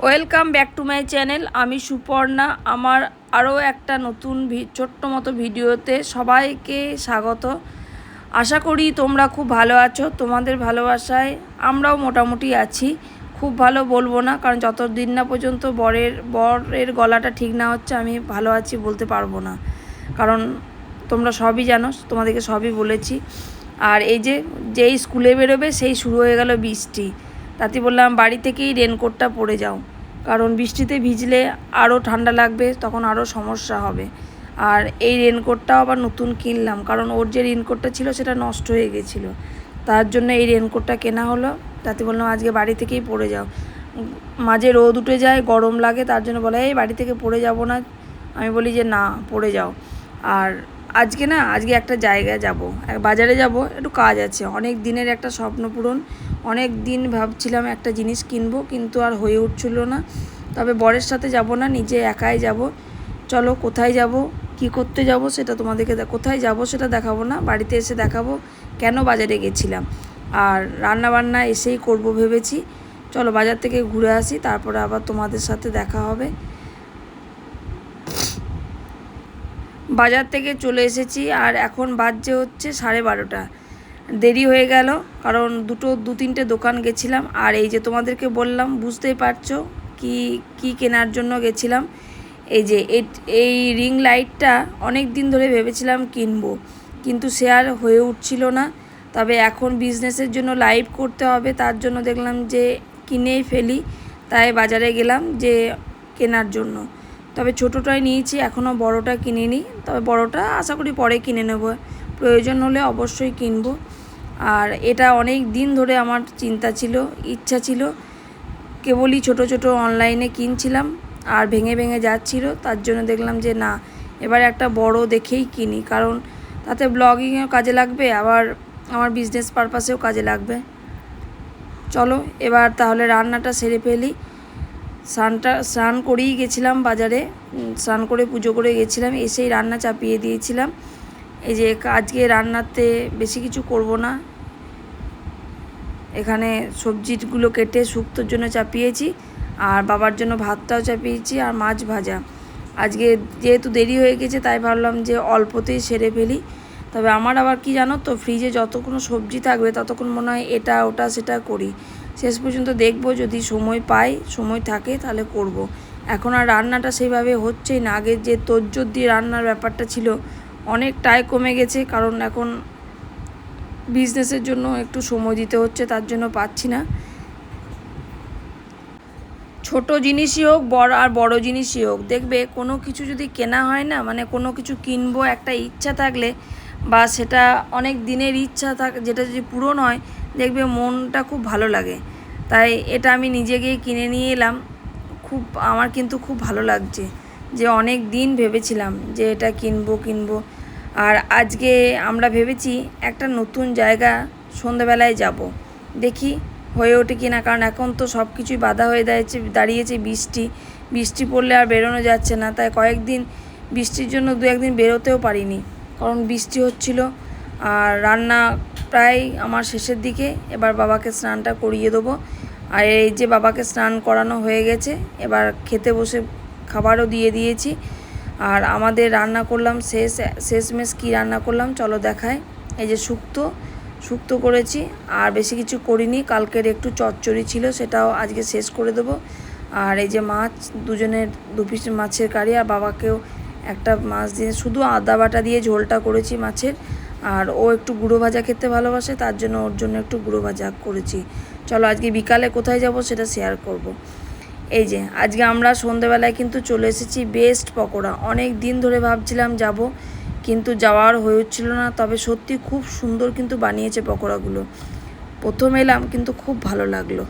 Welcome back to my channel. আমি সুপর্ণা। আমার আরও একটা নতুন ছোট্ট মতো ভিডিওতে সবাইকে স্বাগত। আশা করি তোমরা খুব ভালো আছো। তোমাদের ভালোবাসায় আমরাও মোটামুটি আছি। খুব ভালো বলবো না, কারণ যতদিন না পর্যন্ত বরের গলাটা ঠিক না হচ্ছে আমি ভালো আছি বলতে পারবো না, কারণ তোমরা সবই জানো, তোমাদেরকে সবই বলেছি। আর এই যেই স্কুলে বেরোবে সেই শুরু হয়ে গেল বৃষ্টি। তাতে বললাম বাড়ি থেকেই রেনকোটটা পরে যাও, কারণ বৃষ্টিতে ভিজলে আরও ঠান্ডা লাগবে, তখন আরও সমস্যা হবে। আর এই রেনকোটটাও আবার নতুন কিনলাম, কারণ ওর যে রেনকোটটা ছিল সেটা নষ্ট হয়ে গেছিলো, তার জন্য এই রেনকোটটা কেনা হলো। তাতে বললাম আজকে বাড়ি থেকেই পরে যাও। মাঝে রোদ উঠে যায়, গরম লাগে, তার জন্য বলে এই বাড়ি থেকে পরে যাব না। আমি বলি যে না, পরে যাও। আর আজকে একটা জায়গায় যাব, বাজারে যাব, একটু কাজ আছে, অনেক দিনের একটা স্বপ্ন পূরণ। অনেক দিন ভাবছিলাম একটা জিনিস কিনবো, কিন্তু আর হয়ে উঠছিল না। তবে বরের সাথে যাব না, নিজে একাই যাব। চলো কোথায় যাব, কি করতে যাব সেটা তোমাদেরকে, কোথায় যাব সেটা দেখাবো না, বাড়িতে এসে দেখাবো কেন বাজারে গেছিলাম। আর রান্নাবান্না এসেই করব ভেবেছি। চলো বাজার থেকে ঘুরে আসি, তারপরে আবার তোমাদের সাথে দেখা হবে। বাজার থেকে চলে এসেছি, আর এখন বাজছে হচ্ছে 12:30। দেরি হয়ে গেল, কারণ দু তিনটে দোকান গেছিলাম। আর এই যে তোমাদেরকে বললাম, বুঝতেই পারছো কি কেনার জন্য গেছিলাম। এই রিং লাইটটা অনেক দিন ধরে ভেবেছিলাম কিনবো, কিন্তু সে আর হয়ে উঠছিল না। তবে এখন বিজনেসের জন্য লাইভ করতে হবে, তার জন্য দেখলাম যে কিনেই ফেলি। তাই বাজারে গেলাম যে কেনার জন্য। তবে ছোটোটাই নিয়েছি, এখনও বড়টা কিনিনি। তবে বড়টা আশা করি পরে কিনে নেব, প্রয়োজন হলে অবশ্যই কিনবো। আর এটা অনেক দিন ধরে আমার চিন্তা ছিল, ইচ্ছা ছিল। কেবলই ছোট অনলাইনে কিনছিলাম, আর ভেঙে ভেঙে যাচ্ছিল। তার জন্য দেখলাম যে না, এবার একটা বড় দেখেই কিনি, কারণ তাতে ব্লগিংয়েও কাজে লাগবে, আবার আমার বিজনেস পারপাসেও কাজে লাগবে। চলো এবার তাহলে রান্নাটা সেরে ফেলি। স্নান করেই গেছিলাম বাজারে, স্নান করে পুজো করে গেছিলাম, এসেই রান্না চাপিয়ে দিয়েছিলাম। এই যে আজকে রান্নাতে বেশি কিছু করব না, এখানে সবজিগুলো কেটে শুক্তোর জন্য চাপিয়েছি, আর বাবার জন্য ভাতটাও চাপিয়েছি, আর মাছ ভাজা। আজকে যেহেতু দেরি হয়ে গেছে, তাই ভাবলাম যে অল্পতেই সেরে ফেলি। তবে আমার আবার কি জানো তো, ফ্রিজে যতক্ষণ সবজি থাকবে ততক্ষণ মনে হয় এটা ওটা সেটা করি। শেষ পর্যন্ত দেখব, যদি সময় থাকে তাহলে করব। এখন আর রান্নাটা সেইভাবে হচ্ছেই না। আগে যে তোড়জোড় দিয়ে রান্নার ব্যাপারটা ছিল অনেকটাই কমে গেছে, কারণ এখন বিজনেসের জন্য একটু সময় দিতে হচ্ছে, তার জন্য পাচ্ছি না। ছোট জিনিসই হোক বড় জিনিসই হোক, দেখবে কোনো কিছু যদি কেনা হয় না, মানে কোনো কিছু কিনবো একটা ইচ্ছা থাকলে, বা সেটা অনেক দিনের ইচ্ছা যেটা যদি পূরণ হয়, দেখবে মনটা খুব ভালো লাগে। তাই এটা আমি নিজে গিয়ে কিনে নিয়ে এলাম। আমার কিন্তু খুব ভালো লাগছে যে অনেক দিন ভেবেছিলাম যে এটা কিনবো। আর আজকে আমরা ভেবেছি একটা নতুন জায়গা সন্ধ্যাবেলায় যাব, দেখি হয়ে ওঠে কি না, কারণ এখন তো সব কিছুই বাধা হয়ে দাঁড়িয়েছে। বৃষ্টি পড়লে আর বেরোনো যাচ্ছে না, তাই কয়েকদিন বৃষ্টির জন্য 1-2 দিন বেরোতেও পারিনি, কারণ বৃষ্টি হচ্ছিল। আর রান্না প্রায় আমার শেষের দিকে, এবার বাবাকে স্নানটা করিয়ে দেবো। আর এই যে বাবাকে স্নান করানো হয়ে গেছে, এবার খেতে বসে খাবারও দিয়ে দিয়েছি। আর আমাদের রান্না করলাম শেষমেশ কী রান্না করলাম চলো দেখায়। এই যে শুক্তো করেছি, আর বেশি কিছু করিনি। কালকের একটু চচ্চড়ি ছিল, সেটাও আজকে শেষ করে দেবো। আর এই যে মাছ, দুজনের 2 পিস মাছের কারি, আর বাবাকেও একটা মাছ দিয়ে শুধু আদা বাটা দিয়ে ঝোলটা করেছি মাছের। আর ও একটু গুঁড়ো ভাজা খেতে ভালোবাসে, তার জন্য ওর জন্য একটু গুঁড়ো ভাজা করেছি। চলো আজকে বিকালে কোথায় যাব সেটা শেয়ার করব। এই যে আজকে আমরা সন্ধেবেলায় কিন্তু চলে এসেছি বেস্ট পকোড়া। অনেক দিন ধরে ভাবছিলাম যাব, কিন্তু যাওয়ার হয়ে উঠছিল না। তবে সত্যি খুব সুন্দর কিন্তু বানিয়েছে পকোড়াগুলো। প্রথম এলাম, কিন্তু খুব ভালো লাগলো।